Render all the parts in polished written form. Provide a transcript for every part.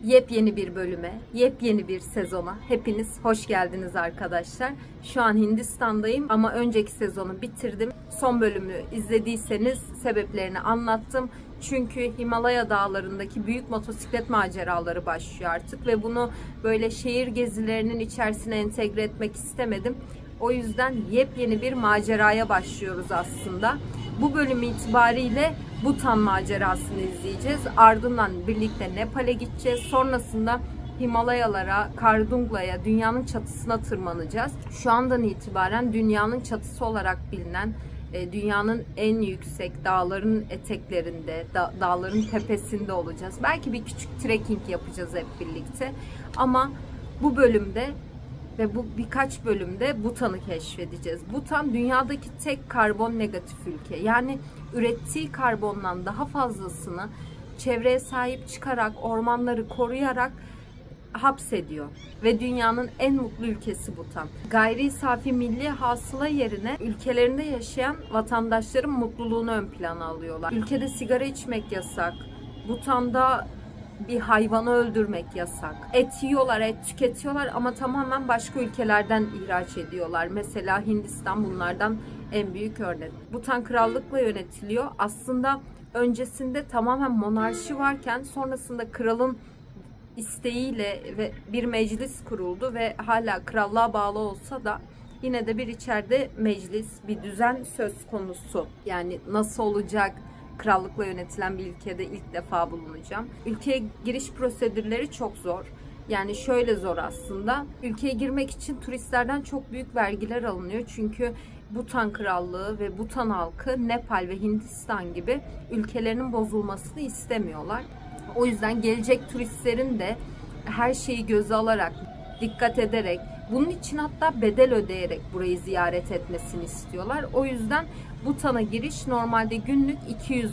Yepyeni bir bölüme, yepyeni bir sezona hepiniz hoş geldiniz arkadaşlar. Şu an Hindistan'dayım ama önceki sezonu bitirdim. Son bölümü izlediyseniz sebeplerini anlattım. Çünkü Himalaya dağlarındaki büyük motosiklet maceraları başlıyor artık ve bunu böyle şehir gezilerinin içerisine entegre etmek istemedim. O yüzden yepyeni bir maceraya başlıyoruz aslında. Bu bölüm itibariyle Bhutan macerasını izleyeceğiz. Ardından birlikte Nepal'e gideceğiz. Sonrasında Himalayalara, Kardungla'ya, dünyanın çatısına tırmanacağız. Şu andan itibaren dünyanın çatısı olarak bilinen, dünyanın en yüksek dağların eteklerinde, dağların tepesinde olacağız. Belki bir küçük trekking yapacağız hep birlikte. Ama bu bölümde ve bu birkaç bölümde Bhutan'ı keşfedeceğiz. Bhutan dünyadaki tek karbon negatif ülke. Yani ürettiği karbondan daha fazlasını çevreye sahip çıkarak, ormanları koruyarak hapsediyor. Ve dünyanın en mutlu ülkesi Bhutan. Gayri safi milli hasıla yerine ülkelerinde yaşayan vatandaşların mutluluğunu ön plana alıyorlar. Ülkede sigara içmek yasak. Bhutan'da bir hayvanı öldürmek yasak. Et yiyorlar, et tüketiyorlar ama tamamen başka ülkelerden ihraç ediyorlar. Mesela Hindistan bunlardan en büyük örnek. Bhutan krallıkla yönetiliyor. Aslında öncesinde tamamen monarşi varken sonrasında kralın isteğiyle ve bir meclis kuruldu ve hala krallığa bağlı olsa da yine de bir içeride meclis, bir düzen söz konusu. Yani nasıl olacak? Krallıkla yönetilen bir ülkede ilk defa bulunacağım. Ülkeye giriş prosedürleri çok zor. Yani şöyle zor aslında. Ülkeye girmek için turistlerden çok büyük vergiler alınıyor. Çünkü Bhutan Krallığı ve Bhutan halkı Nepal ve Hindistan gibi ülkelerinin bozulmasını istemiyorlar. O yüzden gelecek turistlerin de her şeyi göze alarak, dikkat ederek, bunun için hatta bedel ödeyerek burayı ziyaret etmesini istiyorlar. O yüzden Bhutan'a giriş normalde günlük $200.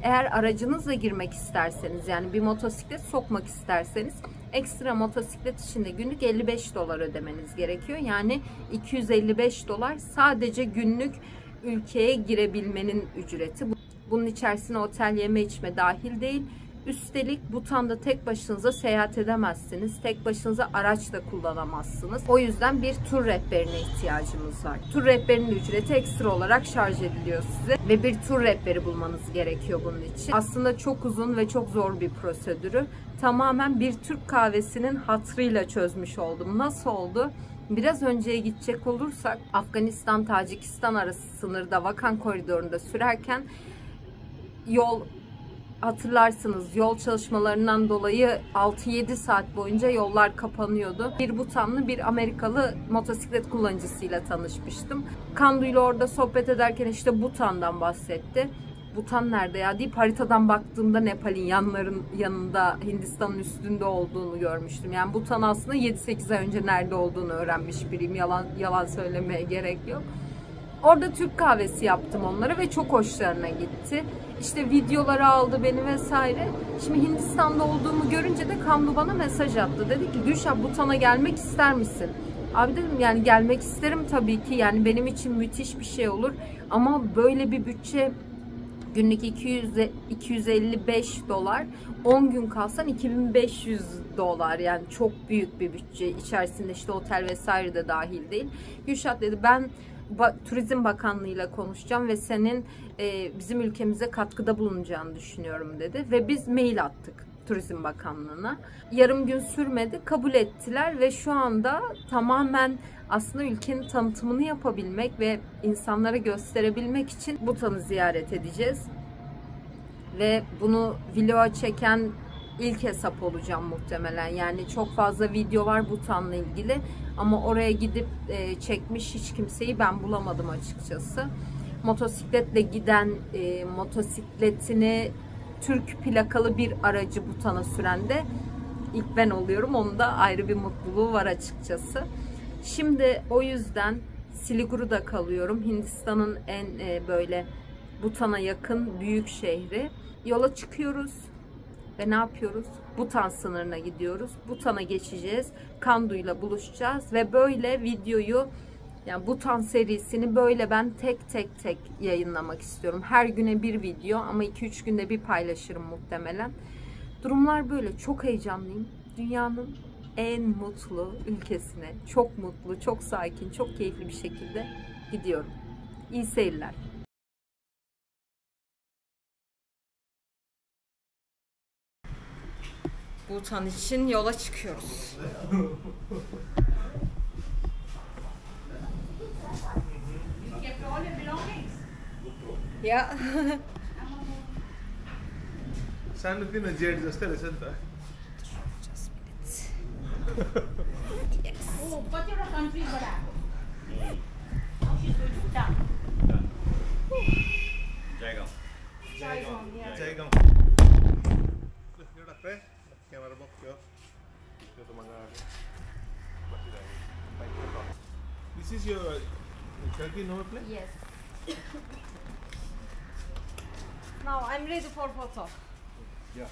Eğer aracınızla girmek isterseniz, yani bir motosiklet sokmak isterseniz ekstra motosiklet için de günlük $55 ödemeniz gerekiyor. Yani $255 sadece günlük ülkeye girebilmenin ücreti. Bunun içerisine otel, yeme içme dahil değil. Üstelik Bhutan'da tek başınıza seyahat edemezsiniz. Tek başınıza araç da kullanamazsınız. O yüzden bir tur rehberine ihtiyacımız var. Tur rehberinin ücreti ekstra olarak şarj ediliyor size. Ve bir tur rehberi bulmanız gerekiyor bunun için. Aslında çok uzun ve çok zor bir prosedürü. Tamamen bir Türk kahvesinin hatırıyla çözmüş oldum. Nasıl oldu? Biraz önceye gidecek olursak Afganistan-Tacikistan arası sınırda Vakan koridorunda sürerken hatırlarsınız, yol çalışmalarından dolayı 6-7 saat boyunca yollar kapanıyordu. Bir Bhutanlı, bir Amerikalı motosiklet kullanıcısıyla tanışmıştım. Kandu ile orada sohbet ederken işte Bhutan'dan bahsetti. Bhutan nerede ya deyip haritadan baktığımda Nepal'in yanında, Hindistan'ın üstünde olduğunu görmüştüm. Yani Bhutan aslında 7-8 ay önce nerede olduğunu öğrenmiş biriyim. Yalan söylemeye gerek yok. Orada Türk kahvesi yaptım onlara ve çok hoşlarına gitti. İşte videoları aldı beni vesaire. Şimdi Hindistan'da olduğumu görünce de Kamlu bana mesaj attı. Dedi ki Gülşah, Bhutan'a gelmek ister misin? Abi dedim yani gelmek isterim tabii ki. Yani benim için müthiş bir şey olur. Ama böyle bir bütçe, günlük $255, 10 gün kalsan $2500, yani çok büyük bir bütçe. İçerisinde işte otel vesaire de dahil değil. Gülşah dedi, ben Turizm Bakanlığı ile konuşacağım ve senin bizim ülkemize katkıda bulunacağını düşünüyorum dedi. Ve biz mail attık Turizm Bakanlığı'na. Yarım gün sürmedi, kabul ettiler ve şu anda tamamen aslında ülkenin tanıtımını yapabilmek ve insanlara gösterebilmek için Bhutan'ı ziyaret edeceğiz. Ve bunu vloga çeken İlk hesap olacağım muhtemelen. Yani çok fazla video var Bhutan'la ilgili ama oraya gidip çekmiş hiç kimseyi ben bulamadım açıkçası. Motosikletle giden, motosikletini Türk plakalı bir aracı Bhutan'a süren de ilk ben oluyorum. Onun da ayrı bir mutluluğu var açıkçası. Şimdi o yüzden Siliguru'da kalıyorum. Hindistan'ın en böyle Bhutan'a yakın büyük şehri. Yola çıkıyoruz. Ve ne yapıyoruz? Bhutan sınırına gidiyoruz. Bhutan'a geçeceğiz. Kandu'yla buluşacağız. Ve böyle videoyu, yani Bhutan serisini böyle ben tek yayınlamak istiyorum. Her güne bir video ama 2-3 günde bir paylaşırım muhtemelen. Durumlar böyle. Çok heyecanlıyım. Dünyanın en mutlu ülkesine çok mutlu, çok sakin, çok keyifli bir şekilde gidiyorum. İyi seyirler. Bhutan için yola çıkıyoruz. Ya. Sanno che non c'è da stare sentare. Yes. Oh, what your country is that? How she's going to Bhutan? Jaigam. Jaigam. Yaudah pe, kamera box yo. Yo magari. This is your Turkey number plate? Yes. Now I'm ready for photo. Yeah.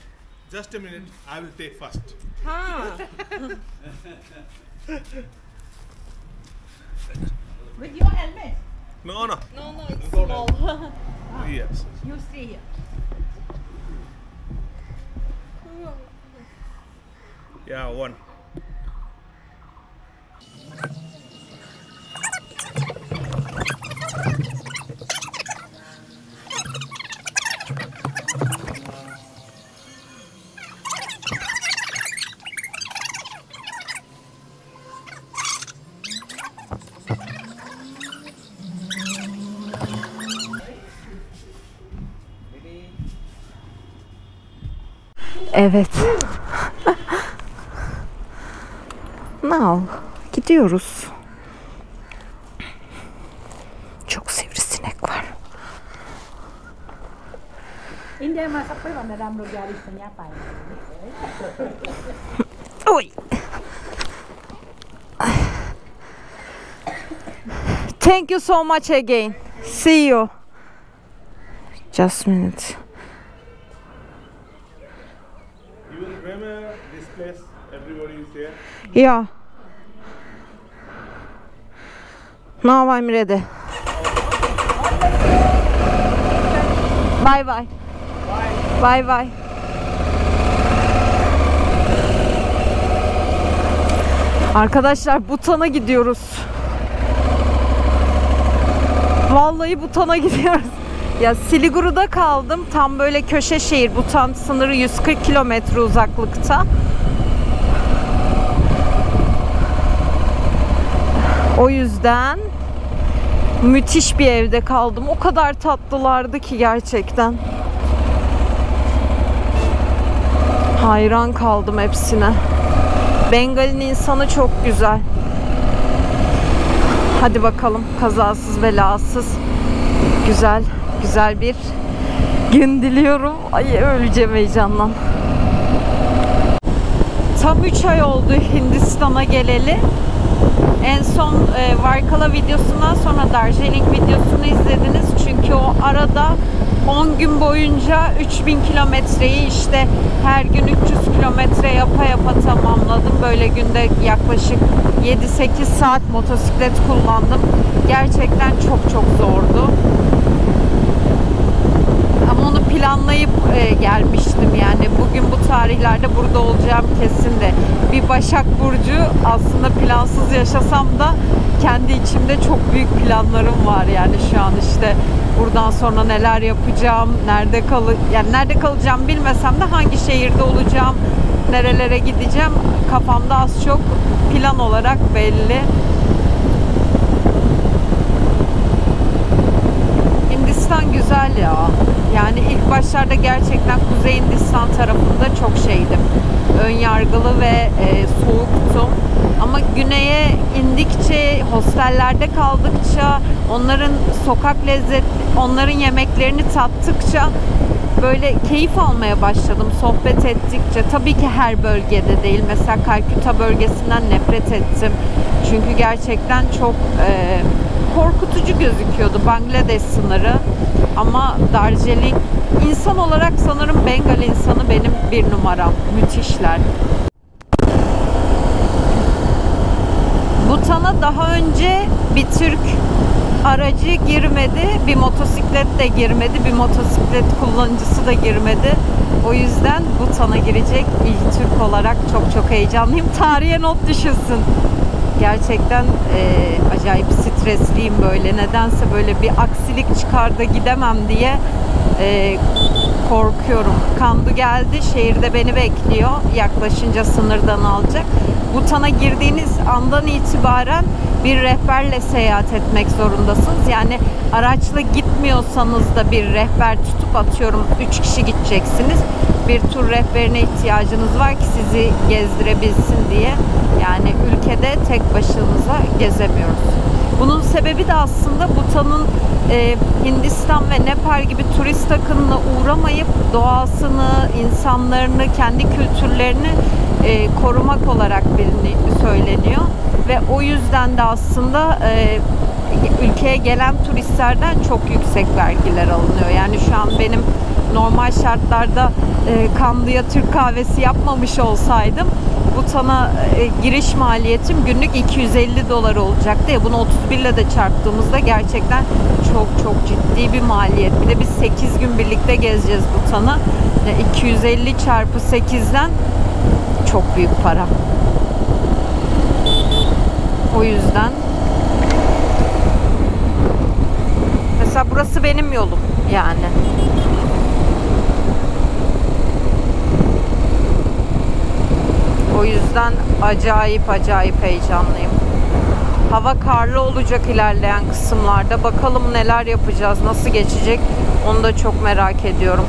Just a minute, I will take first. Ha. With your helmet. No, no. No, it's small. Yes. You stay here. Yeah, one. Evet. Now gidiyoruz. Çok sivrisinek var. India mà sắp tới bạn làm đồ già đi sang nhà phải. Oy. Thank you so much again. See you. Just a minute. You will remember this place, everybody is here. Yeah. Now I'm ready. Bye bye. Bye bye. Arkadaşlar Bhutan'a gidiyoruz. Vallahi Bhutan'a gidiyoruz. Ya Siliguri'de kaldım. Tam böyle köşe şehir. Bhutan sınırı 140 kilometre uzaklıkta. O yüzden müthiş bir evde kaldım. O kadar tatlılardı ki gerçekten. Hayran kaldım hepsine. Bengal'in insanı çok güzel. Hadi bakalım, kazasız belasız güzel bir gün diliyorum. Ay öleceğim heyecandan. Tam 3 ay oldu Hindistan'a geleli. En son Varkala videosundan sonra Darjeeling videosunu izlediniz. Çünkü o arada 10 gün boyunca 3000 kilometreyi işte her gün 300 kilometre yapa tamamladım. Böyle günde yaklaşık 7-8 saat motosiklet kullandım. Gerçekten çok zordu. Ama onu planlayıp gelmiştim yani. Bugün bu tarihlerde burada olacağım kesin de. Bir Başak Burcu, aslında plansız yaşasam da kendi içimde çok büyük planlarım var yani şu an işte. Buradan sonra neler yapacağım, nerede kalacağım bilmesem de hangi şehirde olacağım, nerelere gideceğim kafamda az çok plan olarak belli. Hindistan güzel ya. Yani ilk başlarda gerçekten Kuzey Hindistan tarafında çok şeydim. Önyargılı ve soğuktum. Ama güneye indikçe, hostellerde kaldıkça, onların sokak lezzet, onların yemeklerini tattıkça böyle keyif almaya başladım sohbet ettikçe. Tabii ki her bölgede değil. Mesela Calcutta bölgesinden nefret ettim. Çünkü gerçekten çok korkutucu gözüküyordu Bangladeş sınırı. Ama Darjeeling, insan olarak sanırım Bengal insanı benim bir numaram. Müthişler. Bhutan'a daha önce bir Türk aracı girmedi, bir motosiklet de girmedi, bir motosiklet kullanıcısı da girmedi. O yüzden Bhutan'a girecek ilk Türk olarak çok heyecanlıyım. Tarihe not düşülsün. Gerçekten acayip stresliyim böyle. Nedense böyle bir aksilik çıkar da gidemem diye korkuyorum. Kandu geldi, şehirde beni bekliyor. Yaklaşınca sınırdan alacak. Bhutan'a girdiğiniz andan itibaren bir rehberle seyahat etmek zorundasınız. Yani araçla gitmiyorsanız da bir rehber tutup, atıyorum 3 kişi gideceksiniz. Bir tur rehberine ihtiyacınız var ki sizi gezdirebilsin diye. Yani ülkede tek başınıza gezemiyoruz. Bunun sebebi de aslında Bhutan'ın Hindistan ve Nepal gibi turist akınına uğramayıp doğasını, insanlarını, kendi kültürlerini korumak olarak söyleniyor. Ve o yüzden de aslında ülkeye gelen turistlerden çok yüksek vergiler alınıyor. Yani şu an benim normal şartlarda Kandu'ya Türk kahvesi yapmamış olsaydım Bhutan'a giriş maliyetim günlük $250 olacaktı. Bunu 31 ile de çarptığımızda gerçekten çok ciddi bir maliyet. Bir de biz 8 gün birlikte gezeceğiz Bhutan'ı. 250 çarpı 8'den çok büyük para. O yüzden mesela burası benim yolum yani. O yüzden acayip heyecanlıyım. Hava karlı olacak ilerleyen kısımlarda. Bakalım neler yapacağız, nasıl geçecek, onu da çok merak ediyorum.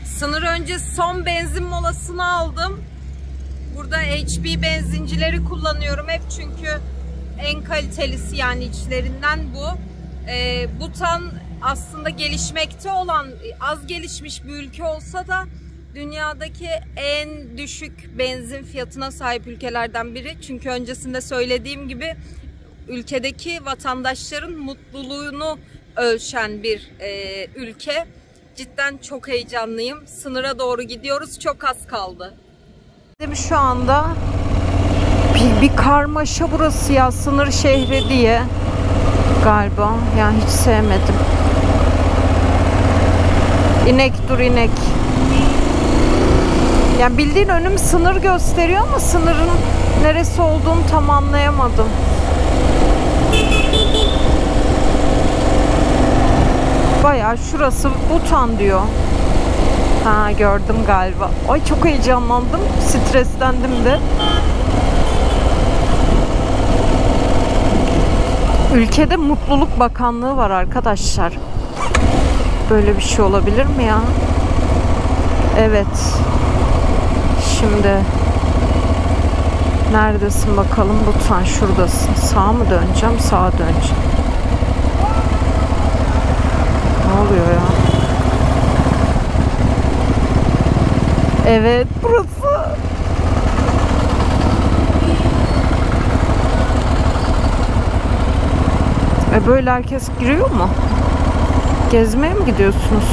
Sınır öncesi son benzin molasını aldım. Burada HP benzincileri kullanıyorum hep, çünkü en kalitelisi, yani içlerinden bu. Bhutan aslında gelişmekte olan, az gelişmiş bir ülke olsa da dünyadaki en düşük benzin fiyatına sahip ülkelerden biri. Çünkü öncesinde söylediğim gibi ülkedeki vatandaşların mutluluğunu ölçen bir ülke. Cidden çok heyecanlıyım. Sınıra doğru gidiyoruz. Çok az kaldı. Şu anda bir karmaşa burası ya, sınır şehri diye galiba. Yani hiç sevmedim. İnek dur inek. Yani bildiğin önüm sınır gösteriyor ama sınırın neresi olduğunu tam anlayamadım. Bayağı şurası Bhutan diyor. Ha, gördüm galiba. Ay çok heyecanlandım. Streslendim de. Ülkede Mutluluk Bakanlığı var arkadaşlar. Böyle bir şey olabilir mi ya? Evet. Şimdi neredesin bakalım Bhutan? Şuradasın. Sağa mı döneceğim? Sağa döneceğim. Ne oluyor ya? Evet, burası. Böyle herkes giriyor mu? Gezmeye mi gidiyorsunuz?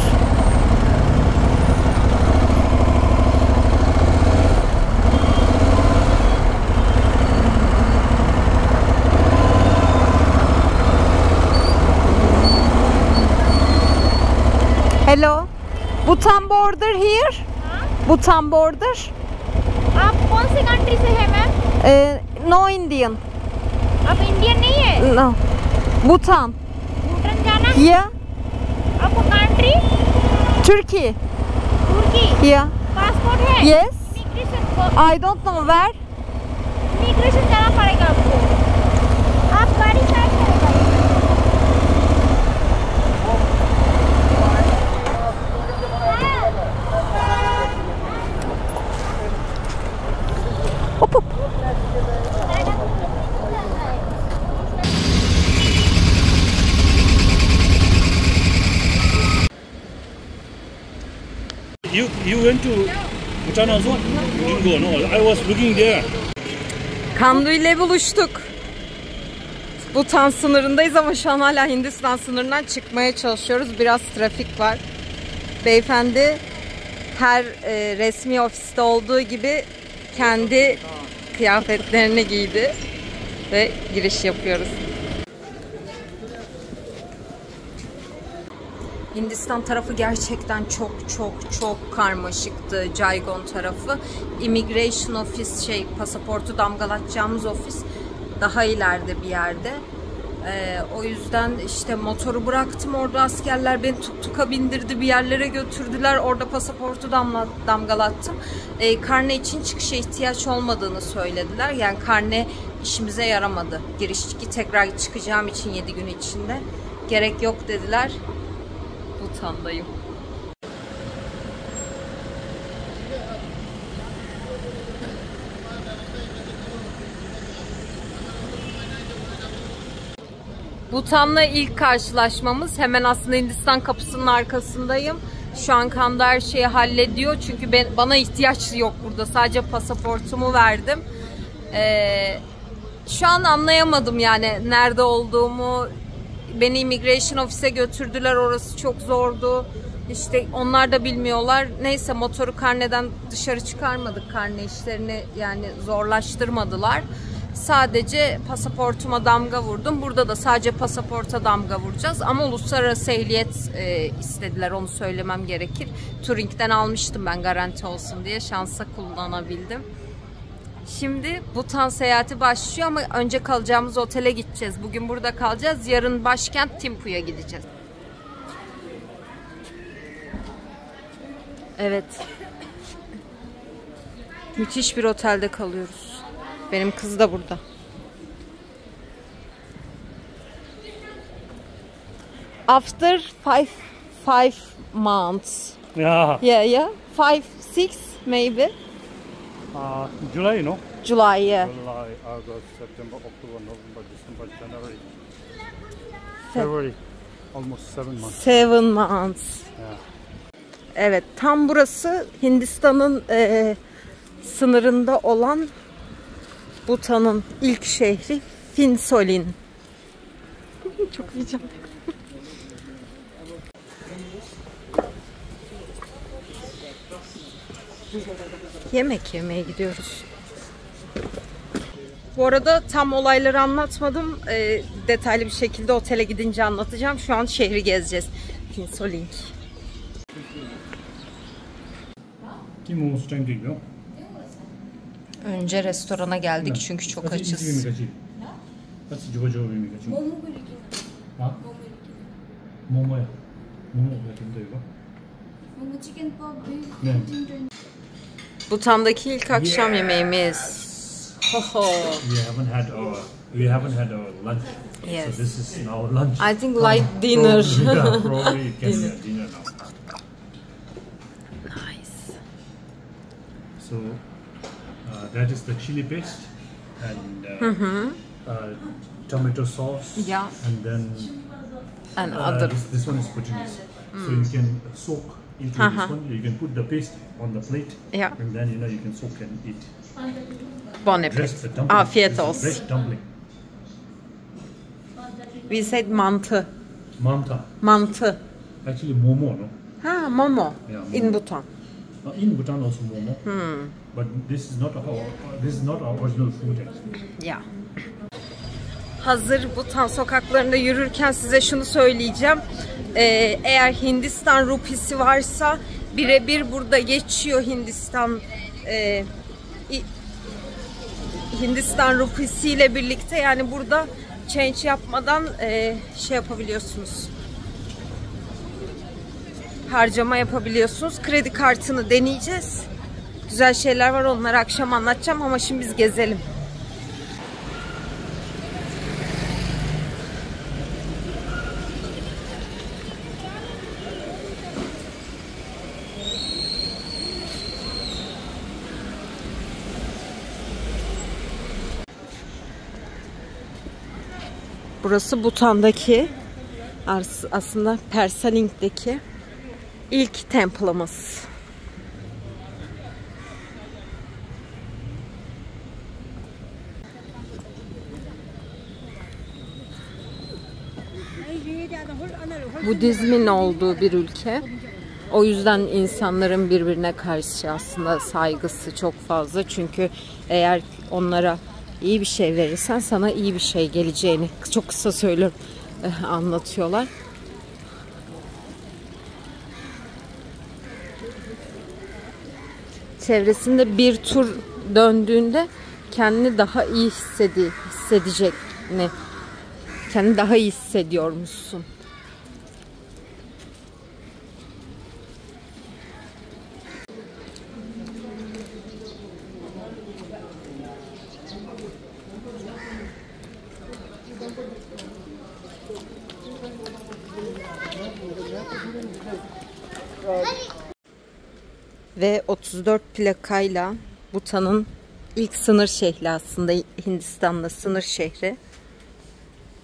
Hello. Bhutan border here? Bhutan border? आप कौन सी कंट्री से है ma'am? No Indian. आप इंडियन नहीं है? No. Bhutan. Bhutan जाना है? Yeah. आपको कंट्री? Turkey. तुर्की? Yeah. पासपोर्ट है? Yes. इमिग्रेशन को? I don't know where. Immigration जाना पड़ेगा आपको। आप गाड़ी साइड करेगा। Hop hop. You went to Bhutan also? You didn't go, no? I was looking there. Kandu ile buluştuk. Bhutan sınırındayız ama şu an hala Hindistan sınırından çıkmaya çalışıyoruz. Biraz trafik var. Beyefendi her resmi ofiste olduğu gibi kendi kıyafetlerini giydi ve giriş yapıyoruz. Hindistan tarafı gerçekten çok karmaşıktı. Jaigon tarafı. Immigration Office pasaportu damgalatacağımız ofis daha ileride bir yerde. O yüzden işte motoru bıraktım. Orada askerler beni tuk-tuka bindirdi. Bir yerlere götürdüler. Orada pasaportu damgalattım. Karne için çıkışa ihtiyaç olmadığını söylediler. Yani karne işimize yaramadı. Girişteki tekrar çıkacağım için 7 gün içinde. Gerek yok dediler. Bhutan'dayım. Bhutan'la ilk karşılaşmamız. Hemen aslında Hindistan kapısının arkasındayım. Şu an Kanda her şeyi hallediyor. Çünkü bana ihtiyaç yok burada. Sadece pasaportumu verdim. Şu an anlayamadım yani nerede olduğumu. Beni Immigration Office'e götürdüler. Orası çok zordu. İşte onlar da bilmiyorlar. Neyse motoru karneden dışarı çıkarmadık. Karne işlerini yani zorlaştırmadılar. Sadece pasaportuma damga vurdum. Burada da sadece pasaporta damga vuracağız. Ama uluslararası ehliyet istediler. Onu söylemem gerekir. Touring'den almıştım ben garanti olsun diye. Şansa kullanabildim. Şimdi Bhutan seyahati başlıyor ama önce kalacağımız otele gideceğiz. Bugün burada kalacağız. Yarın başkent Thimphu'ya gideceğiz. Evet. Müthiş bir otelde kalıyoruz. Benim kız da burada. After five months. Yeah. Yeah. 5, 6 maybe. July, no? July, yeah. July, August, September, October, November, December, January, February. Almost 7 months. 7 months. Yeah. Evet, tam burası Hindistan'ın sınırında olan Bhutan'ın ilk şehri Phinsolin. Çok heyecanlıyım. Yemek yemeye gidiyoruz. Bu arada tam olayları anlatmadım. Detaylı bir şekilde otele gidince anlatacağım. Şu an şehri gezeceğiz. Phinsolin. Önce restorana geldik çünkü çok açız. Bhutan'daki ilk akşam yemeğimiz. We haven't had our lunch. Yes. So this is now lunch. I think like dinner. Probably it can be a dinner now. Nice. So that is the chili paste and tomato sauce. Yeah. And then And other. this one is Bhutanese. So you can soak into this one. You can put the paste on the plate. Yeah. And then you can soak and eat. Bon appetit. Afiyet olsun. Fresh dumpling. We said mantı. Manta. Mantı. Actually momo, no? Ha, momo. Yeah, momo. In Bhutan. In Bhutan also momo. But this is not our original food actually. Ya. Hazır Bhutan sokaklarında yürürken size şunu söyleyeceğim. Eğer Hindistan rupisi varsa birebir burada geçiyor Hindistan rupisiyle birlikte, yani burada change yapmadan şey yapabiliyorsunuz. Harcama yapabiliyorsunuz. Kredi kartını deneyeceğiz. Güzel şeyler var, onları akşam anlatacağım ama şimdi biz gezelim. Burası Bhutan'daki, aslında Persaling'deki ilk temple'ımız. Budizmin olduğu bir ülke. O yüzden insanların birbirine karşı aslında saygısı çok fazla. Çünkü eğer onlara iyi bir şey verirsen sana iyi bir şey geleceğini çok kısa söylüyorum anlatıyorlar. çevresinde bir tur döndüğünde kendini daha iyi hissedecek. Kendini daha iyi hissediyormuşsun. Ve 34 plakayla Bhutan'ın ilk sınır şehri, aslında Hindistan'la sınır şehri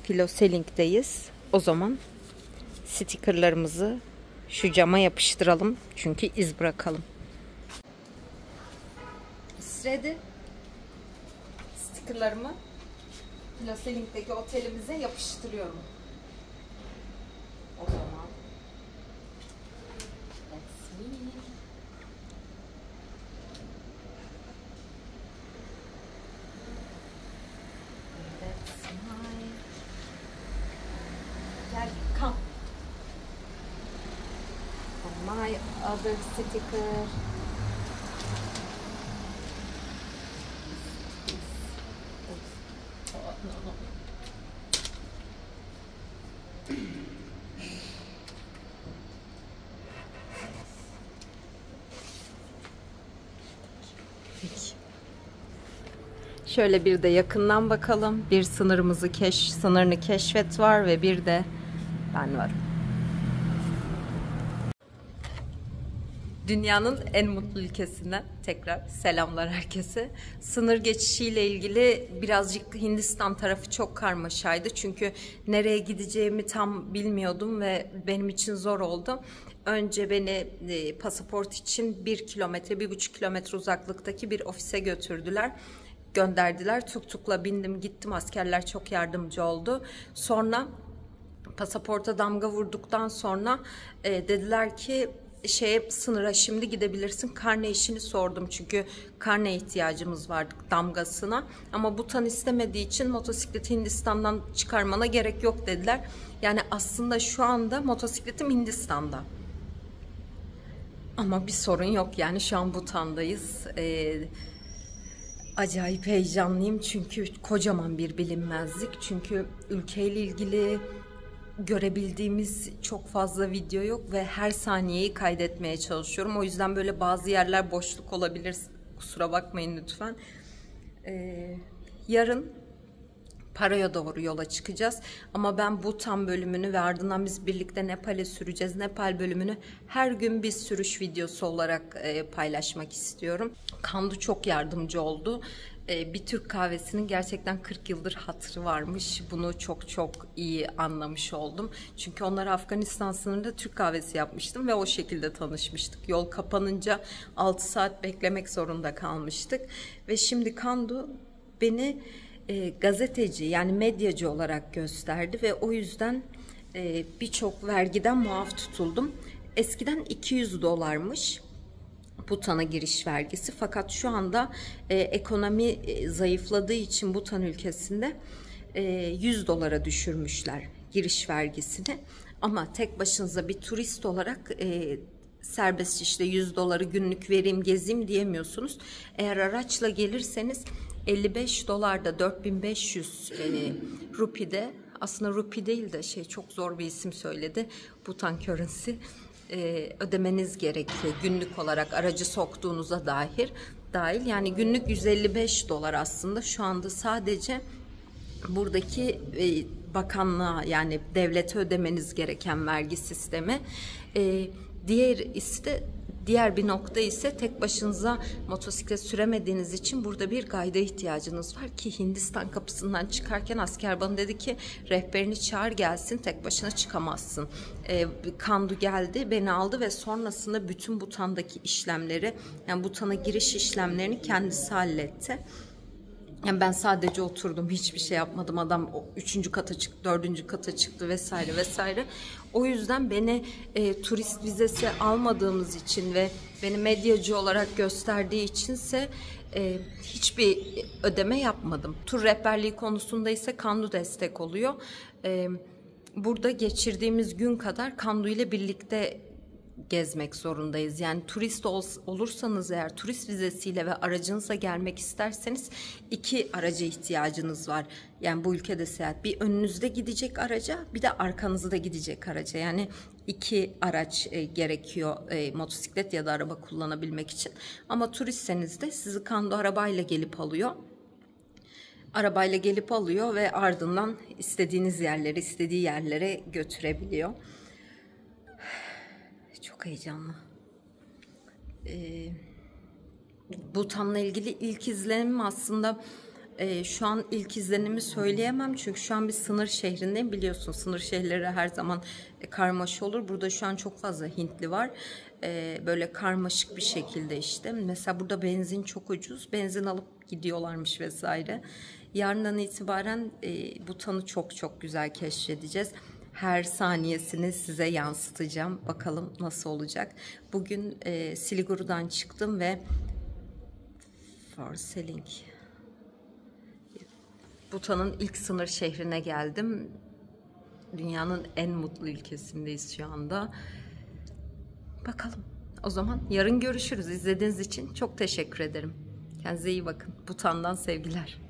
Philo-Seling'deyiz. O zaman stikerlerimizi şu cama yapıştıralım çünkü iz bırakalım. Ready. Stikerlerimi Philo-Seling'deki otelimize yapıştırıyorum. O zaman that's me. Come. My other sticker. Şöyle bir de yakından bakalım. Bir sınırını keşfet var ve bir de ben varım. Dünyanın en mutlu ülkesinden tekrar selamlar herkese. Sınır geçişiyle ilgili birazcık Hindistan tarafı çok karmaşaydı. Çünkü nereye gideceğimi tam bilmiyordum ve benim için zor oldu. Önce beni pasaport için 1,5 kilometre uzaklıktaki bir ofise gönderdiler. Tuk-tukla bindim gittim. Askerler çok yardımcı oldu. Sonra pasaporta damga vurduktan sonra dediler ki sınıra şimdi gidebilirsin. Karne işini sordum çünkü karne ihtiyacımız vardı damgasına. Ama Bhutan istemediği için motosikleti Hindistan'dan çıkarmana gerek yok dediler. Yani aslında şu anda motosikletim Hindistan'da. Ama bir sorun yok yani şu an Bhutan'dayız. Acayip heyecanlıyım çünkü kocaman bir bilinmezlik. Çünkü ülkeyle ilgili görebildiğimiz çok fazla video yok ve her saniyeyi kaydetmeye çalışıyorum. O yüzden böyle bazı yerler boşluk olabilir. Kusura bakmayın lütfen. Yarın Para'ya doğru yola çıkacağız. Ama ben Bhutan bölümünü ve ardından biz birlikte Nepal'e süreceğiz. Nepal bölümünü her gün bir sürüş videosu olarak paylaşmak istiyorum. Kandu çok yardımcı oldu. Bir Türk kahvesinin gerçekten 40 yıldır hatırı varmış. Bunu çok çok iyi anlamış oldum. Çünkü onlara Afganistan sınırında Türk kahvesi yapmıştım ve o şekilde tanışmıştık. Yol kapanınca 6 saat beklemek zorunda kalmıştık. Ve şimdi Kandu beni gazeteci yani medyacı olarak gösterdi ve o yüzden birçok vergiden muaf tutuldum. Eskiden $200'mış Bhutan'a giriş vergisi, fakat şu anda ekonomi zayıfladığı için Bhutan ülkesinde $100 düşürmüşler giriş vergisini. Ama tek başınıza bir turist olarak serbest işte $100 günlük vereyim gezeyim diyemiyorsunuz. Eğer araçla gelirseniz $55'da 4500 rupide, aslında rupi değil de çok zor bir isim söyledi, Bhutan currency, ödemeniz gerekiyor günlük olarak aracı soktuğunuza dahil. Yani günlük $155 aslında şu anda sadece buradaki bakanlığa yani devlete ödemeniz gereken vergi sistemi. Diğer bir nokta ise tek başınıza motosiklet süremediğiniz için burada bir guide'a ihtiyacınız var ki Hindistan kapısından çıkarken asker bana dedi ki rehberini çağır gelsin, tek başına çıkamazsın. Kandu geldi, beni aldı ve sonrasında bütün Bhutan'daki işlemleri, yani Bhutan'a giriş işlemlerini kendisi halletti. Yani ben sadece oturdum, hiçbir şey yapmadım. Adam 3. kata çıktı, 4. kata çıktı vesaire. O yüzden beni turist vizesi almadığımız için ve beni medyacı olarak gösterdiği içinse hiçbir ödeme yapmadım. Tur rehberliği konusunda ise Kandu destek oluyor. Burada geçirdiğimiz gün kadar Kandu ile birlikte gezmek zorundayız. Yani turist olursanız eğer, turist vizesiyle ve aracınızla gelmek isterseniz 2 araca ihtiyacınız var. Yani bu ülkede seyahat, bir önünüzde gidecek araca, bir de arkanızda gidecek araca. Yani 2 araç gerekiyor motosiklet ya da araba kullanabilmek için. Ama turistseniz de sizi Kando arabayla gelip alıyor. Arabayla gelip alıyor ve ardından istediğiniz yerlere, istediği yerlere götürebiliyor. Çok heyecanlı. Bhutan'la ilgili ilk izlenimim aslında şu an ilk izlenimi söyleyemem. Çünkü şu an bir sınır şehrindeyim. Biliyorsun sınır şehirleri her zaman karmaşa olur. Burada şu an çok fazla Hintli var. Böyle karmaşık bir şekilde işte. Mesela burada benzin çok ucuz. Benzin alıp gidiyorlarmış vesaire. Yarından itibaren Bhutan'ı çok çok güzel keşfedeceğiz. Her saniyesini size yansıtacağım. Bakalım nasıl olacak. Bugün Siliguri'den çıktım ve Pharsaling, Bhutan'ın ilk sınır şehrine geldim. Dünyanın en mutlu ülkesindeyiz şu anda. Bakalım. O zaman yarın görüşürüz. İzlediğiniz için çok teşekkür ederim. Kendinize iyi bakın. Bhutan'dan sevgiler.